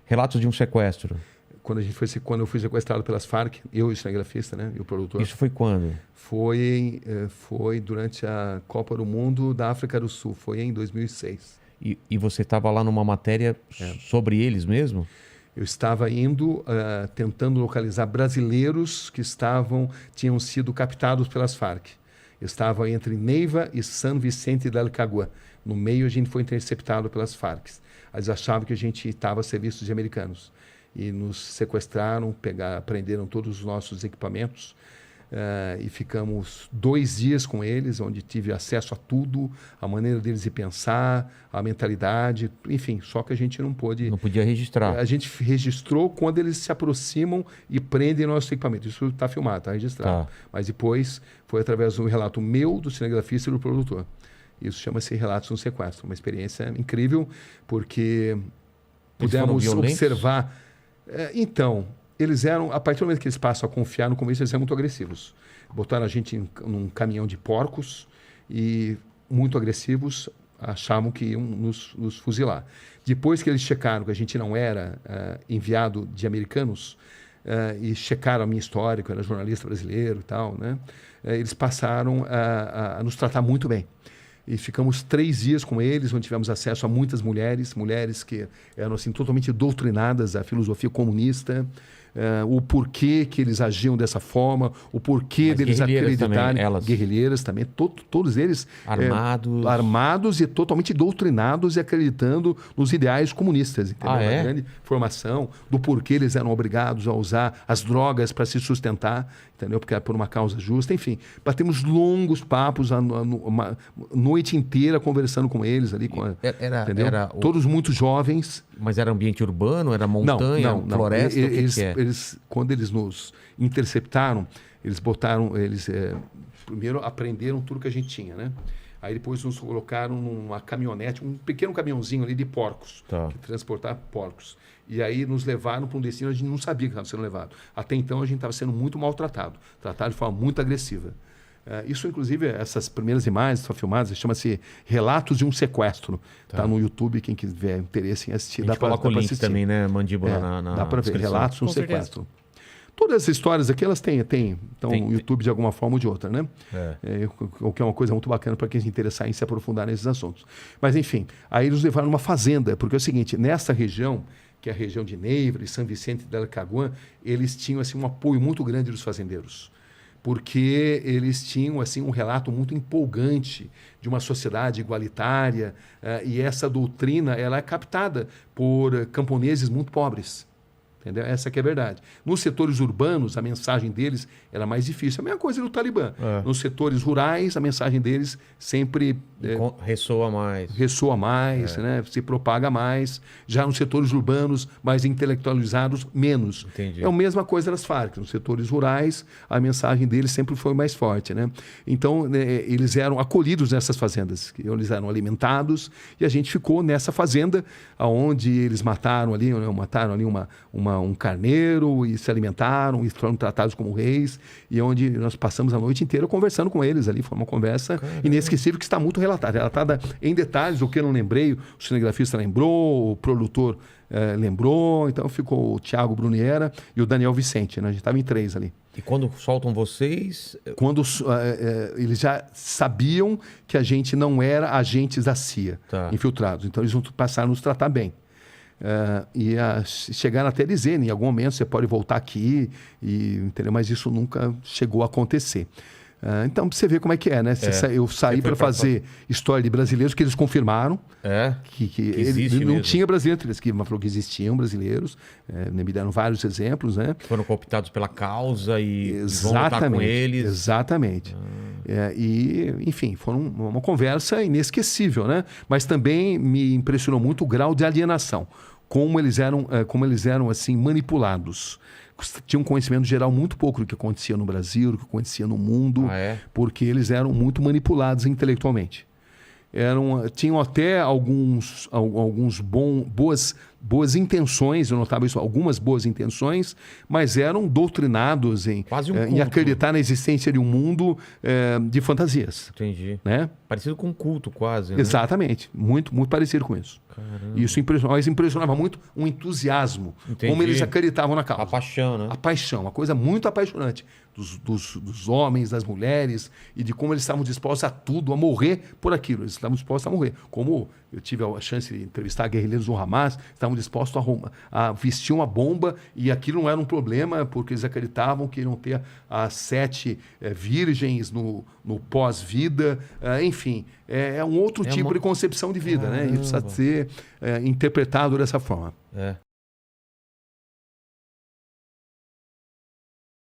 Relatos de um sequestro. Quando eu fui sequestrado pelas Farc, eu e o cinegrafista, né, e o produtor. Isso foi quando? Foi durante a Copa do Mundo da África do Sul, foi em 2006. E você estava lá numa matéria sobre eles mesmo? Eu estava indo, tentando localizar brasileiros que tinham sido captados pelas Farc. Eu estava entre Neiva e San Vicente del Cagua. No meio, a gente foi interceptado pelas Farc. Eles achavam que a gente estava a serviço de americanos. E nos sequestraram, prenderam todos os nossos equipamentos. E ficamos 2 dias com eles, onde tive acesso a tudo, a maneira deles de pensar, a mentalidade, enfim, só que a gente não pôde... Não podia registrar. A gente registrou quando eles se aproximam e prendem nosso equipamento. Isso está filmado, está registrado. Tá. Mas depois foi através de um relato meu, do cinegrafista e do produtor. Isso chama-se Relatos de um Sequestro. Uma experiência incrível, porque pudemos observar... Então, eles eram, a partir do momento que eles passam a confiar no começo, eles eram muito agressivos. Botaram a gente num caminhão de porcos e muito agressivos, achavam que iam nos fuzilar. Depois que eles checaram que a gente não era enviado de americanos e checaram a minha história, que eu era jornalista brasileiro e tal, né? Eles passaram a nos tratar muito bem. E ficamos 3 dias com eles, onde tivemos acesso a muitas mulheres que eram assim, totalmente doutrinadas à filosofia comunista, o porquê que eles agiam dessa forma, o porquê deles acreditarem. Guerrilheiras também, todos eles armados e totalmente doutrinados e acreditando nos ideais comunistas. Entendeu? Uma grande formação do porquê eles eram obrigados a usar as drogas para se sustentar, entendeu? Porque era por uma causa justa. Enfim, batemos longos papos uma noite inteira conversando com eles ali. Entendeu? Todos muito jovens. Mas era ambiente urbano? Era montanha, floresta? Quando eles nos interceptaram, eles primeiro apreenderam tudo que a gente tinha, né? Aí depois nos colocaram numa caminhonete, um pequeno caminhãozinho ali de porcos, que transportava porcos. E aí nos levaram para um destino, a gente não sabia que estava sendo levado. Até então a gente estava sendo muito maltratado, tratado de forma muito agressiva. Isso, inclusive, essas primeiras imagens são filmadas, chama-se Relatos de um Sequestro. Está no YouTube, quem tiver interesse em assistir. A gente coloca o link também, né, Mandíbula, na dá para ver, Relatos de um Sequestro. Todas essas histórias aqui, elas estão no YouTube de alguma forma ou de outra, né? O que é uma coisa muito bacana para quem se interessar em se aprofundar nesses assuntos. Mas, enfim, aí eles levaram uma fazenda, porque é o seguinte, nessa região, que é a região de Neiva, de San Vicente del Cagua, eles tinham assim, um apoio muito grande dos fazendeiros. Porque eles tinham assim, um relato muito empolgante de uma sociedade igualitária, e essa doutrina ela é captada por camponeses muito pobres. Entendeu? Essa que é a verdade. Nos setores urbanos, a mensagem deles era mais difícil. A mesma coisa do Talibã. Nos setores rurais, a mensagem deles sempre... ressoa mais. Ressoa mais, né? Se propaga mais. Já nos setores urbanos, mais intelectualizados, menos. Entendi. É a mesma coisa das Farc. Nos setores rurais, a mensagem deles sempre foi mais forte, né? Então, eles eram acolhidos nessas fazendas. Eles eram alimentados e a gente ficou nessa fazenda onde eles mataram ali um carneiro e se alimentaram e foram tratados como reis, e onde nós passamos a noite inteira conversando com eles ali. Foi uma conversa inesquecível que está muito relatada em detalhes. O que eu não lembrei, o cinegrafista lembrou, o produtor lembrou, então ficou o Thiago Bruniera e o Daniel Vicente, né? A gente estava em 3 ali. E quando soltam vocês... Quando eles já sabiam que a gente não era agentes da CIA, infiltrados, então eles passaram a nos tratar bem. Chegaram até a dizer, em algum momento você pode voltar aqui, entendeu? Mas isso nunca chegou a acontecer. Então, você vê como é que é, né? Eu saí para fazer história de brasileiros, que eles confirmaram que ele não tinha brasileiro. Eles falou que existiam brasileiros, me deram vários exemplos, né? Foram cooptados pela causa e vão lutar com eles. Exatamente. Enfim, foi uma conversa inesquecível, né? Mas também me impressionou muito o grau de alienação, como eles eram assim, manipulados. Tinham um conhecimento geral muito pouco do que acontecia no Brasil, do que acontecia no mundo, porque eles eram muito manipulados intelectualmente. Tinham até alguns boas intenções, eu notava isso, algumas boas intenções, mas eram doutrinados em acreditar na existência de um mundo de fantasias. Entendi. Né? Parecido com um culto quase, né? Exatamente. Muito, muito parecido com isso. Isso impressionava muito um entusiasmo, como eles acreditavam na causa. A paixão, né? A paixão, uma coisa muito apaixonante dos homens, das mulheres, e de como eles estavam dispostos a tudo, a morrer por aquilo. Eles estavam dispostos a morrer. Como eu tive a chance de entrevistar guerrilheiros do Hamas, estavam dispostos a vestir uma bomba, e aquilo não era um problema, porque eles acreditavam que iam ter as 7 virgens no pós-vida. Enfim, é um outro tipo de concepção de vida, né? E precisa ser interpretado dessa forma.